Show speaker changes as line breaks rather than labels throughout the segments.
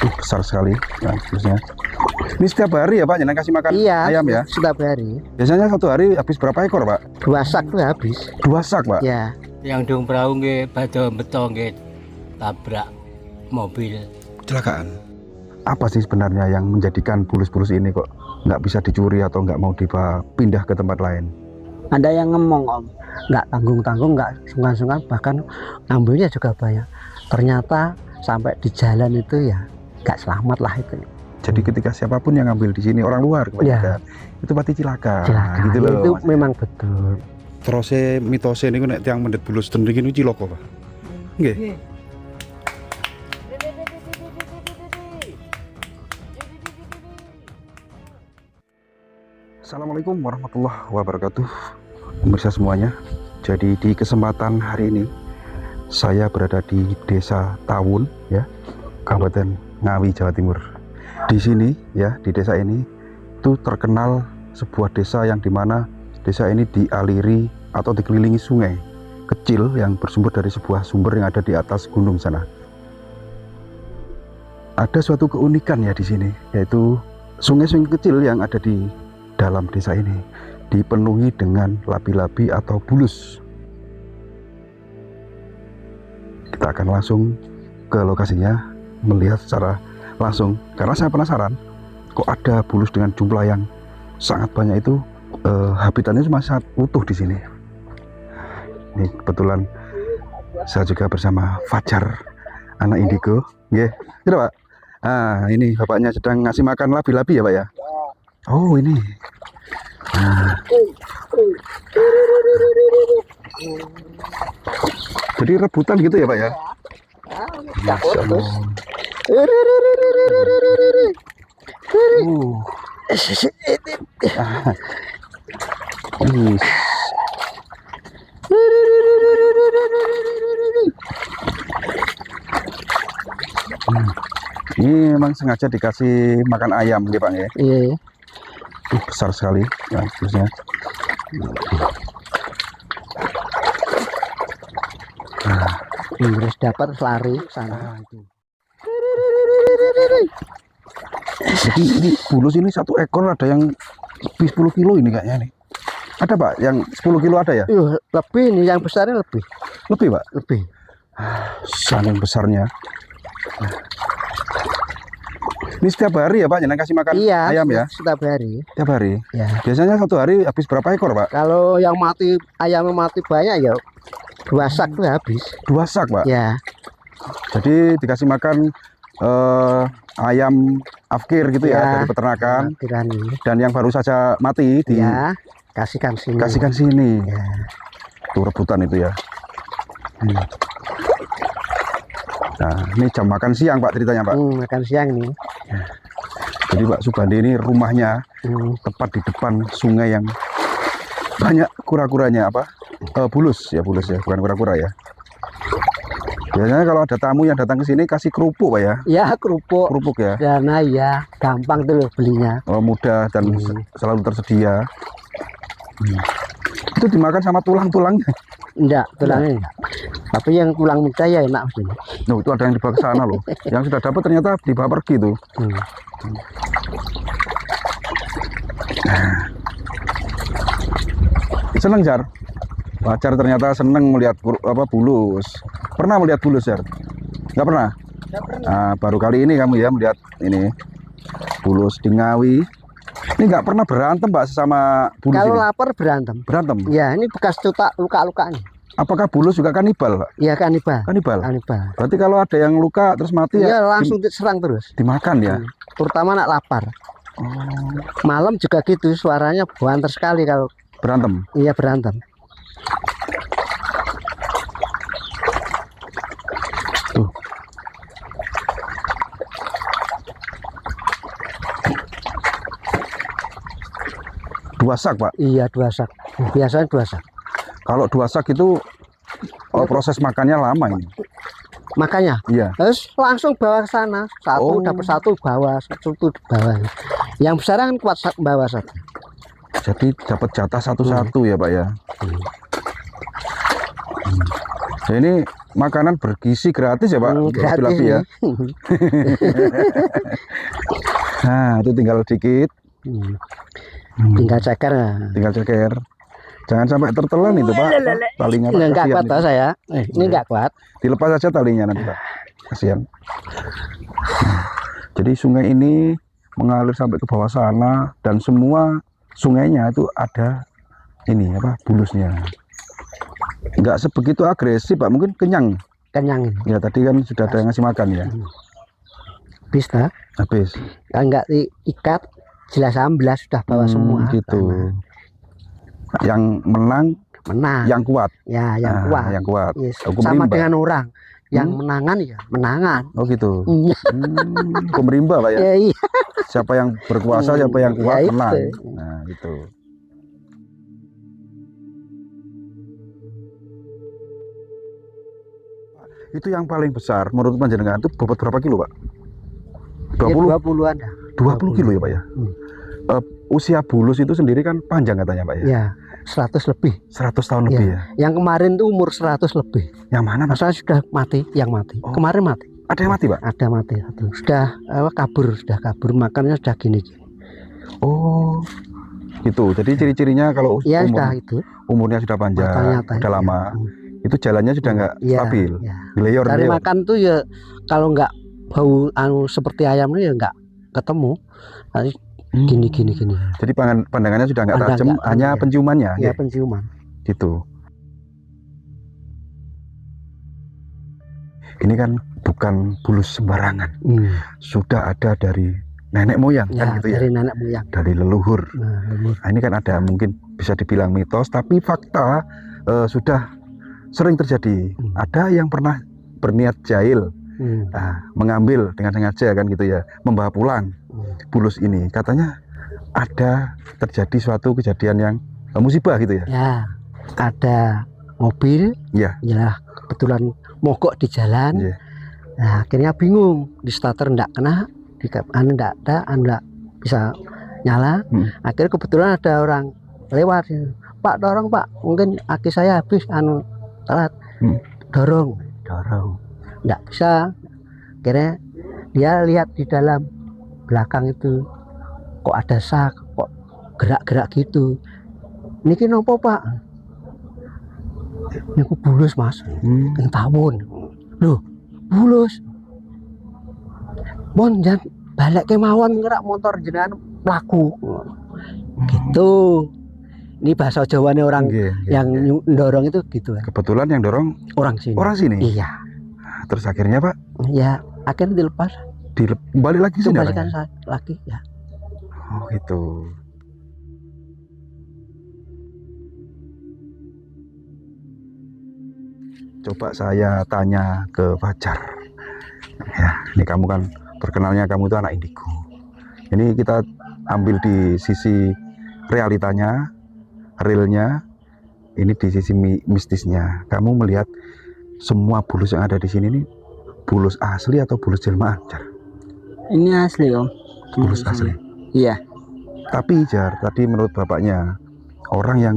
Besar sekali. Nah, terusnya. Ini setiap hari ya Pak, jangan kasih makan ayam ya?
Setiap hari.
Biasanya satu hari habis berapa ekor Pak?
2 sak tuh habis.
2 sak Pak?
Ya.
Yang dong perahu nggih badhe beto nggih tabrak mobil.
Kecelakaan. Apa sih sebenarnya yang menjadikan bulus-bulus ini kok nggak bisa dicuri atau nggak mau dipindah ke tempat lain?
Ada yang ngomong Om, nggak tanggung-tanggung, nggak sungkan-sungkan, bahkan ngambilnya juga banyak. Ternyata sampai di jalan itu ya nggak selamat lah itu.
Jadi ketika siapapun yang ngambil di sini orang luar kebanyakan, itu pasti cilaka.
Cilaka.
Gitu loh.
Itu
maksudnya.
memang betul.
Terus mitose ini nek tiang mendet bulus ten iki cilaka, Pak. Nggih. Assalamualaikum warahmatullahi wabarakatuh. Pemirsa semuanya. Jadi di kesempatan hari ini saya berada di Desa Tawun ya, Kabupaten Ngawi, Jawa Timur. Di sini ya, di desa ini itu terkenal sebuah desa yang dimana desa ini dialiri atau dikelilingi sungai kecil yang bersumber dari sebuah sumber yang ada di atas gunung sana. Ada suatu keunikan ya di sini, yaitu sungai-sungai kecil yang ada di dalam desa ini dipenuhi dengan labi-labi atau bulus. Kita akan langsung ke lokasinya melihat secara langsung, karena saya penasaran kok ada bulus dengan jumlah yang sangat banyak itu. Habitatnya masih sangat utuh di sini. Ini kebetulan saya juga bersama Fajar, anak indigo. Nggih, gitu Pak. Nah, ini bapaknya sedang ngasih makan labi-labi ya Pak ya. Oh ini. Nah. Jadi rebutan gitu ya Pak ya. Masya Allah. Ini memang sengaja dikasih makan ayam gitu Pak ya.
Iya.
Besar sekali. Nah, terusnya.
Inggris dapat lari sana.
Itu. Jadi ini bulus ini satu ekor ada yang lebih 10 kilo ini kayaknya nih. Ada Pak yang 10 kilo ada ya?
Lebih nih, yang besarnya lebih.
Lebih Pak?
Lebih.
Saking besarnya. Ini setiap hari ya Pak, jangan kasih makan ayam ya?
Setiap hari.
Setiap hari?
Ya.
Biasanya satu hari habis berapa ekor Pak?
Kalau yang mati, ayamnya mati banyak ya 2 sak tuh habis.
2 sak Pak?
Ya.
Jadi dikasih makan ayam afkir gitu ya, dari peternakan. Dan yang baru saja mati
kasihkan sini.
Kasihkan sini.
Ya.
Tuh rebutan itu ya. Nah, ini jam makan siang Pak ceritanya Pak.
Makan siang nih.
Jadi Pak Subandi ini rumahnya tepat di depan sungai yang banyak kura-kuranya apa? Bulus ya, bukan kura-kura ya. Biasanya kalau ada tamu yang datang ke sini kasih kerupuk Pak ya?
Ya kerupuk.
Kerupuk ya.
Karena ya gampang tuh loh belinya.
Oh mudah dan selalu tersedia. Itu dimakan sama tulang-tulangnya?
Enggak, tulangnya enggak. Tapi yang tulang muda ya enak sini.
No, itu ada yang dibawa ke sana loh. Yang sudah dapat ternyata dibawa pergi tuh. Seneng Jar? Wajar ternyata seneng melihat bulus. Pernah melihat bulus Jar? Nggak pernah?
Nggak pernah.
Nah, baru kali ini kamu ya melihat ini bulus di Ngawi. Ini nggak pernah berantem Pak sesama bulus?
Kalau
ini?
lapar berantem.
Berantem?
Ya ini bekas luka-lukanya.
Apakah bulus juga kanibal Pak?
Iya kanibal.
Kanibal?
Kanibal.
Berarti kalau ada yang luka terus mati
ya langsung diserang terus.
Dimakan ya?
Terutama nak lapar. Malam juga gitu, suaranya banter sekali kalau
berantem.
Iya berantem.
Tuh. Dua sak Pak?
Iya 2 sak. Biasanya 2 sak.
Kalau 2 sak itu proses makannya lama ini.
Makanya.
Iya.
Terus langsung bawa ke sana. Satu dapat satu bawa, satu bawa. Yang besar kan kuat bawa satu.
Jadi dapat jatah satu-satu ya Pak ya. Ini makanan bergizi gratis ya Pak,
Gratis
Labi ya.
nih.
Nah, itu tinggal dikit.
Tinggal ceker ya.
Tinggal ceker. Jangan sampai tertelan itu Pak. Talinya Pak,
Enggak
kasihan
kuat
itu.
toh saya. Ini enggak kuat.
Dilepas saja talinya nanti Pak. Kasihan. Jadi sungai ini mengalir sampai ke bawah sana dan semua sungainya itu ada ini apa bulusnya. Enggak sebegitu agresif Pak, mungkin kenyang.
Kenyang ini.
Ya tadi kan sudah ada yang ngasih makan ya.
Bisa.
Habis.
Enggak diikat, jelas amblas sudah bawa semua.
Gitu. Yang menang
Menang.
yang kuat.
Ya, yang
Nah,
kuat.
yang kuat.
Yes.
Hukum
Sama
rimba.
dengan orang. Yang menangan ya menangan.
Oh gitu.
Iya.
Hukum rimba Pak ya.
Ya, iya.
Siapa yang berkuasa, siapa yang kuat
Ya,
menang.
itu.
Nah, gitu. Itu yang paling besar menurut panjenengan itu bobot berapa kilo, Pak? 20?
20-an dah.
20 kilo ya, Pak ya? Usia bulus itu sendiri kan panjang katanya, Pak ya?
Ya, 100 lebih.
100 tahun lebih ya?
Yang kemarin tuh umur 100 lebih.
Yang mana, Mas?
Masa sudah mati, yang mati.
Oh.
Kemarin mati.
Ada yang mati, Pak?
Ada mati satu. Sudah kabur, makannya sudah gini-gini.
Oh, gitu. Jadi ciri-cirinya kalau
Ya sudah itu.
umurnya sudah panjang,
Matanya
sudah lama, itu jalannya sudah nggak
Iya,
stabil,
iya.
geleyor.
Cari makan tuh ya kalau nggak bau seperti ayam itu ya nggak ketemu. Nanti gini.
Jadi pandangannya sudah nggak tajam,
Nggak,
hanya
iya.
penciumannya,
Ya
ya,
penciuman.
gitu. Ini kan bukan bulus sembarangan, sudah ada dari nenek moyang
Ya,
kan gitu ya,
dari nenek moyang.
dari leluhur.
Nah, leluhur.
Nah, ini kan ada mungkin bisa dibilang mitos, tapi fakta sudah sering terjadi. Ada yang pernah berniat jahil, mengambil dengan sengaja kan gitu ya, membawa pulang bulus ini. Katanya ada terjadi suatu kejadian yang musibah gitu ya.
Ya, ada mobil.
Iya.
Ya, kebetulan mogok di jalan.
Iya.
Nah, akhirnya bingung di starter enggak kena, enggak ada, enggak bisa nyala. Akhirnya kebetulan ada orang lewat, Pak dorong Pak, mungkin aki saya habis telat. Dorong, enggak bisa. Akhirnya dia lihat di dalam belakang itu kok ada sak, kok gerak-gerak gitu. Niki nopo Pak? Niku bulus Mas, yang tawon. Loh, bulus. Mon jan balik kemawon ngerak motor jenengan pelaku. Gitu. Ini bahasa Jawane orang yang dorong itu gitu.
Kebetulan yang dorong
Orang sini.
orang sini.
Iya.
Terus akhirnya Pak
Ya, akhirnya dilepas.
balik lagi sini.
Kembalikan
orangnya?
lagi ya.
Oh gitu. Coba saya tanya ke Fajar. Ya, ini kamu kan terkenalnya kamu itu anak indigo. Ini kita ambil di sisi realitanya, realnya. Ini di sisi mistisnya. Kamu melihat semua bulus yang ada di sini ini bulus asli atau bulus jelmaan, Jar?
Ini asli Om.
Bulus asli.
Iya.
Tapi Jar, tadi menurut bapaknya orang yang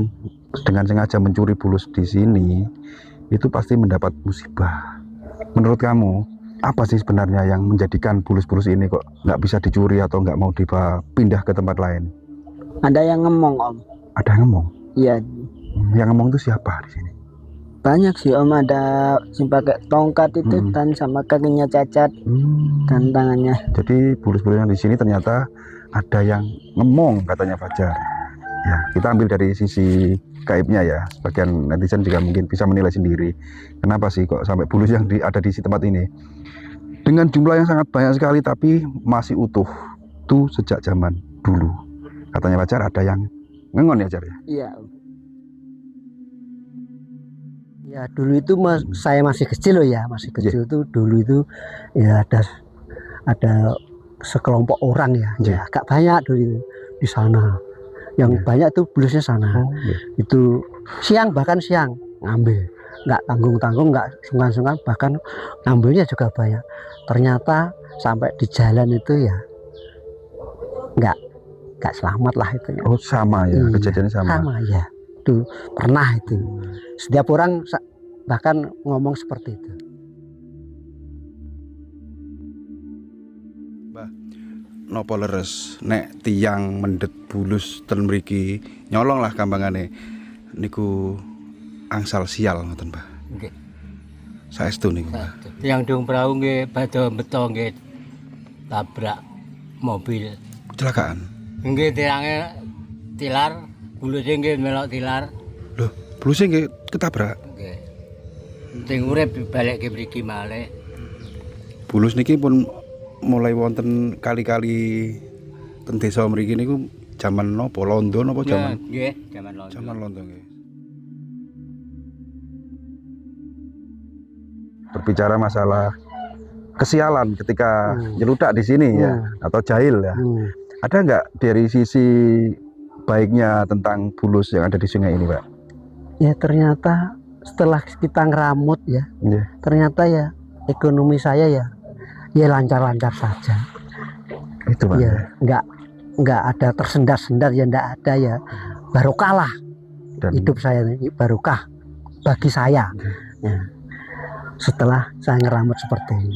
dengan sengaja mencuri bulus di sini itu pasti mendapat musibah. Menurut kamu apa sih sebenarnya yang menjadikan bulus-bulus ini kok nggak bisa dicuri atau nggak mau dipindah ke tempat lain?
Ada yang ngomong Om.
Ada yang ngomong?
Iya.
Yang ngomong itu siapa di sini?
Banyak sih Om, ada yang pakai tongkat itu dan sama kakinya cacat dan tangannya.
Jadi bulus-bulus yang di sini ternyata ada yang ngomong katanya Fajar. Ya, kita ambil dari sisi gaibnya ya. Sebagian netizen juga mungkin bisa menilai sendiri. Kenapa sih kok sampai bulus yang ada di tempat ini? Dengan jumlah yang sangat banyak sekali tapi masih utuh. Itu sejak zaman dulu. Katanya Fajar ada yang ngengon ya Jar ya?
Iya Om.
Ya dulu itu saya masih kecil loh ya, masih kecil tuh dulu itu ya ada sekelompok orang ya, ya agak banyak dulu itu di sana. Yang banyak tuh bulusnya sana. Itu bahkan siang ngambil, nggak tanggung-tanggung, nggak sungkan-sungkan, bahkan ngambilnya juga banyak. Ternyata sampai di jalan itu ya nggak selamat lah itu.
Oh sama ya, kejadiannya sama.
Sama ya. Itu pernah itu. Setiap orang bahkan ngomong seperti itu.
Napa leres nek tiyang mendhet bulus ten mriki nyolong lah gampangane niku angsal sial ngoten Mbah.
Nggih.
Saestu niku Mbah.
Yang dung perahu nggih badhe beto nggih tabrak mobil.
Kecelakaan.
Nggih tiange tilar, buluse nggih melok tilar.
Loh, buluse nggih ketabrak.
Nggih. Sing urip balik ke mriki malih.
Bulus niki pun mulai wonten kali-kali ten desa mriki niku jaman napa londo napa jaman?
Nggih, jaman londo.
Jaman londo nggih. Berbicara masalah kesialan ketika nyeludak di sini ya atau jahil ya. Ada nggak dari sisi baiknya tentang bulus yang ada di sungai ini, Pak?
Ya ternyata setelah kita ngeramut ya, ternyata ya ekonomi saya ya lancar-lancar saja.
Itu Pak.
Ya, nggak ada tersendat-sendat ya, nggak ada ya. Barokah lah.
Dan
hidup saya ini barokah bagi saya. Ya. Setelah saya ngeramut seperti ini,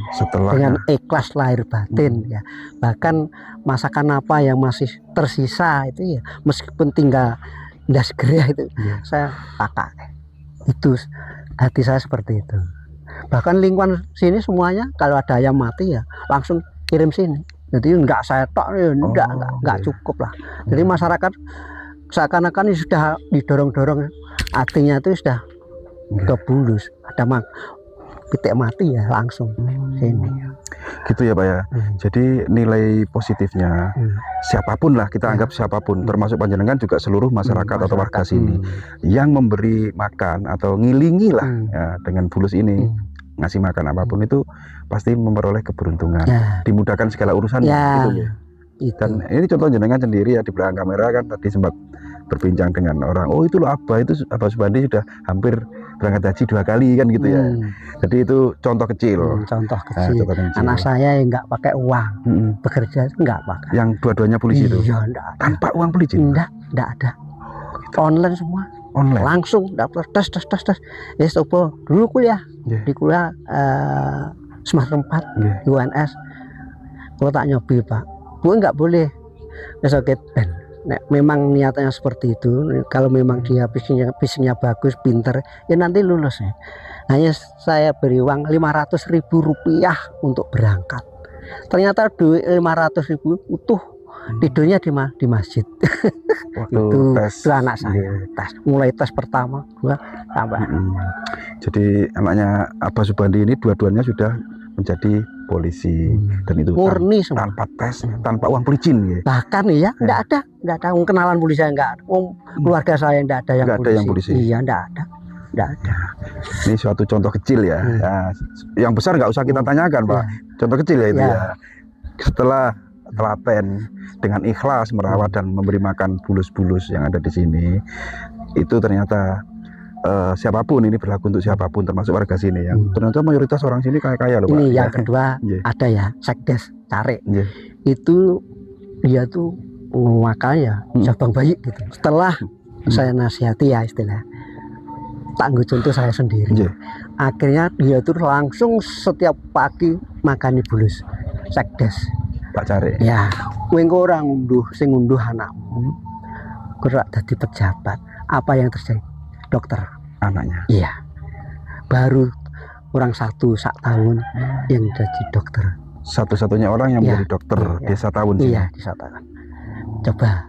dengan ikhlas lahir batin ya. Bahkan masakan apa yang masih tersisa itu ya, meskipun tinggal ndas gerah itu saya pakai. Itu hati saya seperti itu. Bahkan lingkungan sini semuanya kalau ada ayam mati ya langsung kirim sini. Jadi enggak saya tok ya, enggak cukup lah. Jadi masyarakat seakan-akan sudah didorong-dorong, artinya itu sudah ke bulus, ada pitik mati ya langsung sini.
Gitu ya Pak ya. Jadi nilai positifnya siapapun lah, kita anggap siapapun, termasuk panjenengan juga seluruh masyarakat atau warga sini yang memberi makan atau ngilingi lah ya, dengan bulus ini, ngasih makan apapun itu pasti memperoleh keberuntungan, dimudahkan segala urusan gitu ya. Dan ini contoh jenengan sendiri ya, di belakang kamera kan tadi sempat berbincang dengan orang, oh itu loh Abah Subandi sudah hampir berangkat haji 2 kali kan gitu ya. Jadi itu contoh kecil.
Contoh kecil. Anak saya yang nggak pakai uang, bekerja nggak pakai.
Yang dua-duanya polisi itu?
Iya, enggak ada.
Tanpa uang polisi?
Enggak ada. Online semua.
Online?
Langsung daftar tes. Ya coba dulu kuliah. Di kuliah semester 4 UNS. Kalau tak nyobi Pak, Bu nggak boleh sakit pen. Nek memang niatnya seperti itu, kalau memang dia fisiknya bagus, pinter, ya nanti lulus ya. Hanya saya beri uang 500.000 rupiah untuk berangkat. Ternyata duit 500.000 utuh, tidurnya di masjid.
Waktu
itu anak
tes.
saya. Tes. Mulai tes pertama, 2 sampai.
Jadi anaknya Abah Subandi ini dua-duanya sudah menjadi polisi, dan itu
murni
tanpa tes, tanpa uang pelicin ya.
Bahkan ya enggak ada kenalan polisi, enggak ada. Keluarga saya enggak ada yang polisi. Iya, enggak ada.
Ini suatu contoh kecil ya. Yang besar nggak usah kita tanyakan Pak. Contoh kecil ya itu ya. Setelah telaten dengan ikhlas merawat dan memberi makan bulus-bulus yang ada di sini, itu ternyata siapapun, ini berlaku untuk siapapun termasuk warga sini yang ternyata mayoritas orang sini kaya-kaya loh Pak.
Ini yang kedua ada ya Sekdes Cari. Itu dia tuh makanya cabang bayi gitu. Setelah saya nasihati ya istilah, tangguh contoh saya sendiri. Akhirnya dia tuh langsung setiap pagi makani bulus Sekdes
Pak Cari.
Ya, kowe orang sing ngunduh anakmu gerak jadi pejabat. Apa yang terjadi? Dokter
anaknya.
Iya. Baru orang satu sak tahun yang jadi dokter.
Satu-satunya orang yang menjadi dokter desa tahun sini. Iya,
desa tahun. Coba.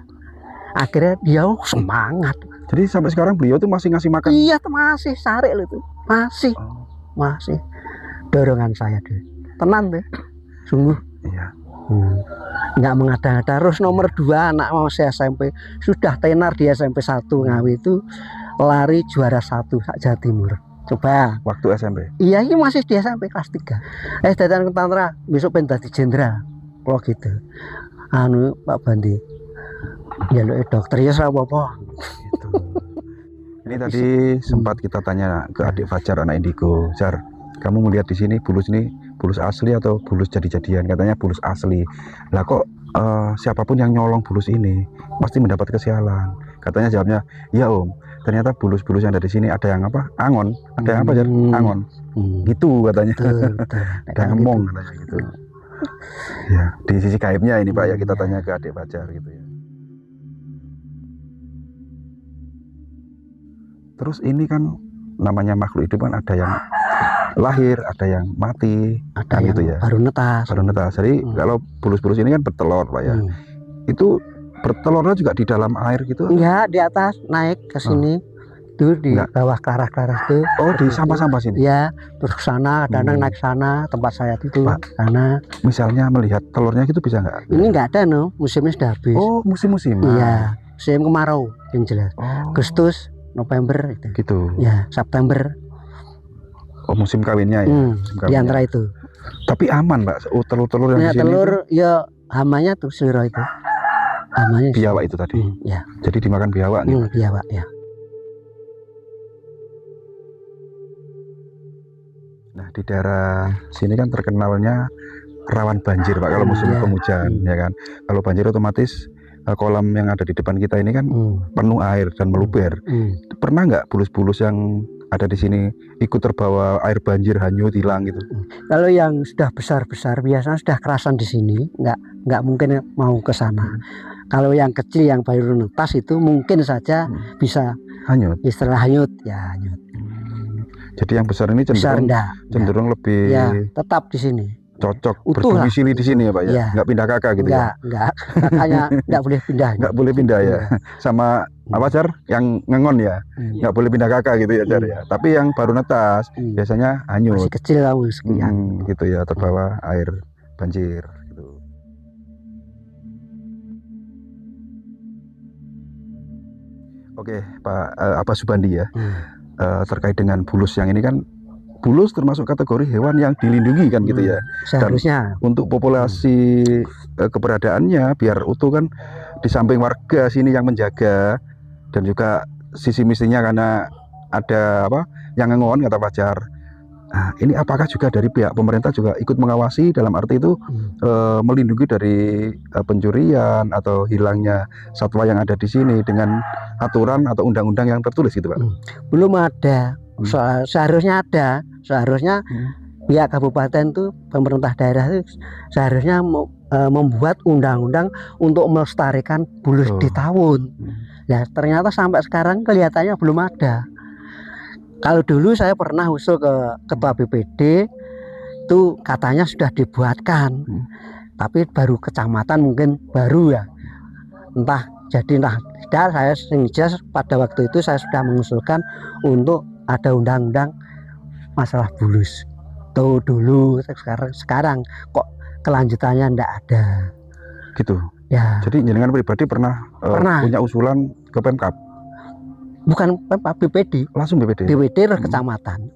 Akhirnya dia semangat.
Jadi sampai sekarang beliau tuh masih ngasih makan?
Iya, masih sare itu. Masih. Dorongan saya deh. Tenan deh. Sungguh.
Iya.
Nggak mengada-ngada. Terus nomor 2 anak masih SMP, sudah tenar di SMP 1 Ngawi itu lari juara 1 sak Jawa Timur. Coba
waktu SMP.
Iya, ini masih di SMP kelas 3. Dadan Tantra besok pengen dadi jenderal. Kalau gitu. Pak Bandi. Ya lo dokter ya apa-apa.
Gitu. Ini tadi sempat kita tanya ke adik Fajar anak Indigo, Jar, kamu melihat di sini bulus ini bulus asli atau bulus jadi-jadian? Katanya bulus asli. Lah kok siapapun yang nyolong bulus ini pasti mendapat kesialan. Katanya jawabnya, ya Om, ternyata bulus-bulus yang ada di sini ada yang apa? Angon, ada yang apa Jar? Angon. Gitu katanya.
Betul, betul.
Ada yang ngomong katanya gitu. Ya, di sisi gaibnya ini Pak ya kita
Iya.
tanya ke adik Fajar gitu ya. Terus ini kan namanya makhluk hidup kan ada yang lahir, ada yang mati,
Ada
kan
yang
gitu ya.
baru netas.
Baru netas. Jadi kalau bulus-bulus ini kan bertelur Pak ya. Itu bertelurnya juga di dalam air gitu.
Enggak, di atas naik ke sini. Itu di
Enggak.
bawah keras-keras itu.
Oh, di sampah-sampah sini.
Ya, terus ke sana, kadang naik sana, tempat saya itu
Pak.
sana.
Misalnya melihat telurnya gitu bisa nggak?
Ini enggak ada no, musimnya sudah habis.
Oh, musim-musim.
Iya, musim kemarau yang jelas.
Oh,
Agustus, November itu.
gitu.
Ya, September.
Oh, musim kawinnya ya. Musim
Di
kawinnya.
antara itu.
Tapi aman, Mbak. Oh, telur-telur yang
Nah,
di sini
telur ya hamanya tuh selera itu. Hamanya.
itu biawak itu tadi.
Ya.
Jadi dimakan biawak nih.
Biawak ya.
Nah, di daerah sini kan terkenalnya rawan banjir, Pak, kalau musim
Iya.
penghujan, ya kan. Kalau banjir otomatis kolam yang ada di depan kita ini kan penuh air dan meluber. Pernah nggak bulus-bulus yang ada di sini ikut terbawa air banjir, hanyut, hilang gitu?
Kalau yang sudah besar-besar biasanya sudah kerasan di sini, nggak mungkin mau ke sana. Kalau yang kecil yang baru netas itu mungkin saja bisa
Hanyut.
istilah hanyut, ya hanyut.
Jadi yang besar ini
Besar
cenderung
enggak?
cenderung lebih
Ya, tetap di sini.
cocok
Utuh lah.
berdomisili di sini ya, Pak ya.
Iya.
Nggak pindah kakak gitu ya.
Enggak. Makanya enggak boleh pindah.
Nggak boleh pindah ya. Sama apa Jar? Yang ngengon ya. Nggak boleh pindah kakak gitu ya Jar ya. Tapi yang baru netas biasanya hanyut.
Masih kecil kamu sekian.
Gitu ya, terbawa air banjir gitu. Oke, Pak Subandi ya. Terkait dengan bulus yang ini kan, bulus termasuk kategori hewan yang dilindungi kan gitu ya.
Seharusnya.
Untuk populasi keberadaannya biar utuh kan di samping warga sini yang menjaga, dan juga sisi misinya karena ada apa yang ngengon kata Fajar. Nah, ini apakah juga dari pihak pemerintah juga ikut mengawasi dalam arti itu melindungi dari pencurian atau hilangnya satwa yang ada di sini dengan aturan atau undang-undang yang tertulis gitu Pak?
Belum ada. Seharusnya ada. Seharusnya pihak kabupaten itu, pemerintah daerah itu seharusnya membuat undang-undang untuk melestarikan bulus di tahun. Ya ternyata sampai sekarang kelihatannya belum ada. Kalau dulu saya pernah usul ke ketua BPD, itu katanya sudah dibuatkan, tapi baru kecamatan mungkin baru ya. Entah jadi entah tidak, saya jelas pada waktu itu saya sudah mengusulkan untuk ada undang-undang masalah bulus. Tuh dulu, sekarang kok kelanjutannya ndak ada.
Gitu.
Ya.
Jadi jenengan pribadi pernah punya usulan ke Pemkab?
Bukan Pemkab, BPD.
Langsung BPD.
BPD ke kecamatan.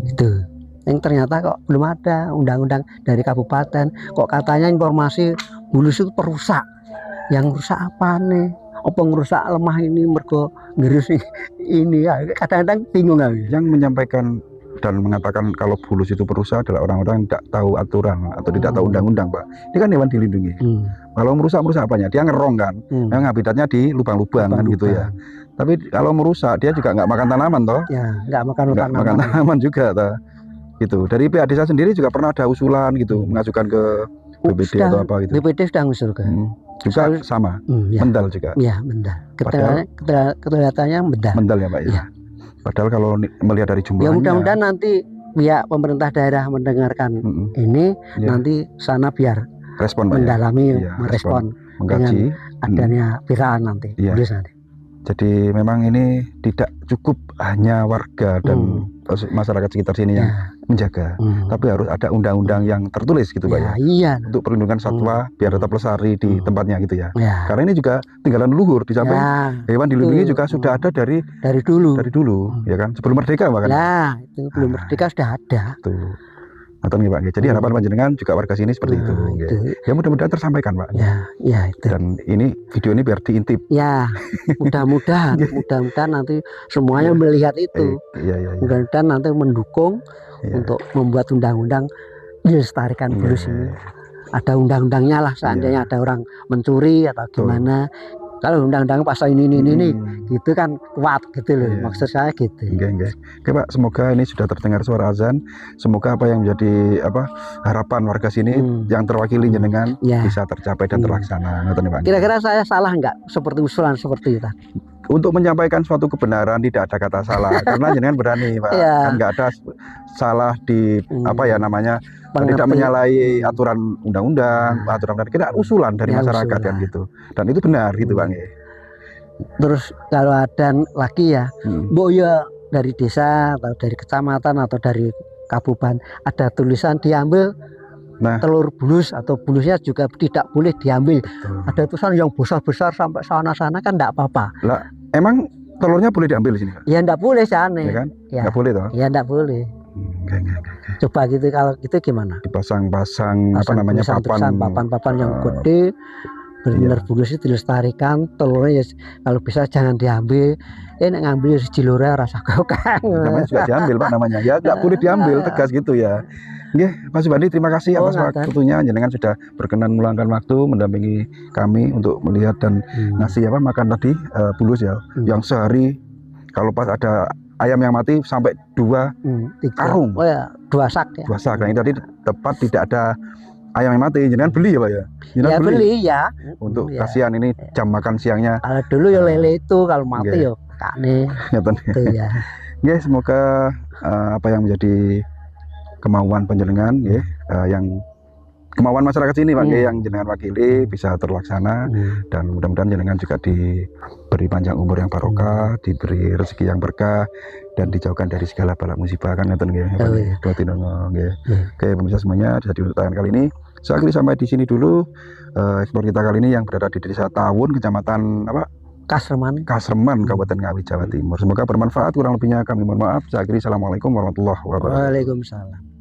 Itu. Yang ternyata kok belum ada undang-undang dari kabupaten. Kok katanya informasi bulus itu perusak. Yang rusak apa nih? Apa ngerusak lemah ini mergo ngerus ini ya. Kadang-kadang bingung aku.
Yang menyampaikan dan mengatakan kalau bulus itu perusak adalah orang-orang yang tidak tahu aturan atau tidak tahu undang-undang, Pak. Ini kan hewan dilindungi. Kalau merusak apanya? Dia ngerong kan. Memang habitatnya di lubang-lubang kan gitu ya. Tapi kalau merusak dia juga nggak makan tanaman toh.
Ya, nggak makan
tanaman juga toh. Gitu. Dari pihak desa sendiri juga pernah ada usulan gitu, mengajukan ke BPD atau apa gitu.
BPD sudah ngusulkan.
Juga sama. Mendal juga.
Iya, mendal. Kelihatannya mendal.
Mendal ya, Pak ya. Padahal kalau melihat dari jumlahnya.
Ya mudah-mudahan nanti pihak pemerintah daerah mendengarkan ini, nanti sana biar
respon, Pak,
mendalami,
ya?
merespon,
mengkaji
adanya viral nanti. Nanti.
Jadi memang ini tidak cukup hanya warga dan masyarakat sekitar sini yang menjaga, tapi harus ada undang-undang yang tertulis gitu Pak ya.
Iya.
Untuk perlindungan satwa biar tetap lestari di tempatnya gitu ya. Karena ini juga tinggalan leluhur, di samping hewan dilindungi juga sudah ada dari dulu ya kan, sebelum merdeka bahkan.
Ya, itu belum merdeka sudah ada.
Tuh. Atau nih Pak, jadi harapan panjenengan juga warga sini seperti itu. Ya mudah-mudahan tersampaikan Pak.
Ya itu.
Dan ini video ini biar diintip.
Ya, mudah-mudahan nanti semuanya melihat itu. Mudah-mudahan nanti mendukung untuk membuat undang-undang dilestarikan bulus ini. Ada undang-undangnya lah, seandainya ada orang mencuri atau gimana, kalau undang-undang pasal ini gitu kan kuat gitu loh.
Iya.
Maksud saya gitu.
Oke. Oke Pak, semoga ini sudah terdengar suara azan. Semoga apa yang menjadi harapan warga sini yang terwakili jenengan
Ya.
bisa tercapai dan terlaksana. Ngoten, Pak.
Kira-kira saya salah nggak seperti usulan seperti itu?
Untuk menyampaikan suatu kebenaran tidak ada kata salah karena jenengan berani, Pak.
Iya.
Kan nggak ada salah di tidak menyalahi aturan undang-undang, aturan kita usulan dari
Ya,
masyarakat
usulan.
kan gitu. Dan itu benar gitu, Bang.
Terus kalau ada lagi ya, ya dari desa atau dari kecamatan atau dari kabupaten ada tulisan diambil telur bulus atau bulusnya juga tidak boleh diambil. Ada tulisan yang besar-besar sampai sana-sana kan enggak apa-apa.
Lah, emang telurnya boleh diambil di sini, Pak?
Ya enggak boleh sana.
Ya kan?
Ya.
Enggak boleh toh?
Ya enggak boleh. Coba gitu, kalau gitu gimana?
Dipasang-pasang
papan yang gede, benar bulusnya dilestarikan, telurnya ya, kalau bisa jangan diambil. Nek ngambil jilure rasa kokang.
Namanya juga diambil, Pak, namanya. Ya enggak boleh diambil, tegas gitu ya. Nggih, Mas Subandi, terima kasih atas waktunya. Jenengan sudah berkenan meluangkan waktu mendampingi kami untuk melihat dan ngasih makan tadi bulus ya, yang sehari kalau pas ada ayam yang mati sampai 2 karung.
Oh ya, 2 sak ya.
2 sak. Nah, ini tadi tepat tidak ada ayam yang mati. Jenengan beli ya, Pak ya?
Ya beli ya.
Untuk kasihan ini jam makan siangnya.
Kalau dulu ya lele itu, kalau mati ya kakne. Itu ya.
Nggih, semoga apa yang menjadi kemauan panjenengan yang kemauan masyarakat sini, Pak, yang jenengan wakili bisa terlaksana, dan mudah-mudahan jenengan juga diberi panjang umur yang barokah, diberi rezeki yang berkah, dan dijauhkan dari segala bala musibah kan ngoten nggih. Oke, pemirsa semuanya, jadi untuk tayangan kali ini saya akhiri sampai di sini dulu ekspor kita kali ini yang berada di Desa Tawun, Kecamatan
Kasreman,
Kabupaten Ngawi, Jawa Timur. Semoga bermanfaat, kurang lebihnya kami mohon maaf. Saya akhiri, assalamualaikum warahmatullahi wabarakatuh.
Waalaikumsalam.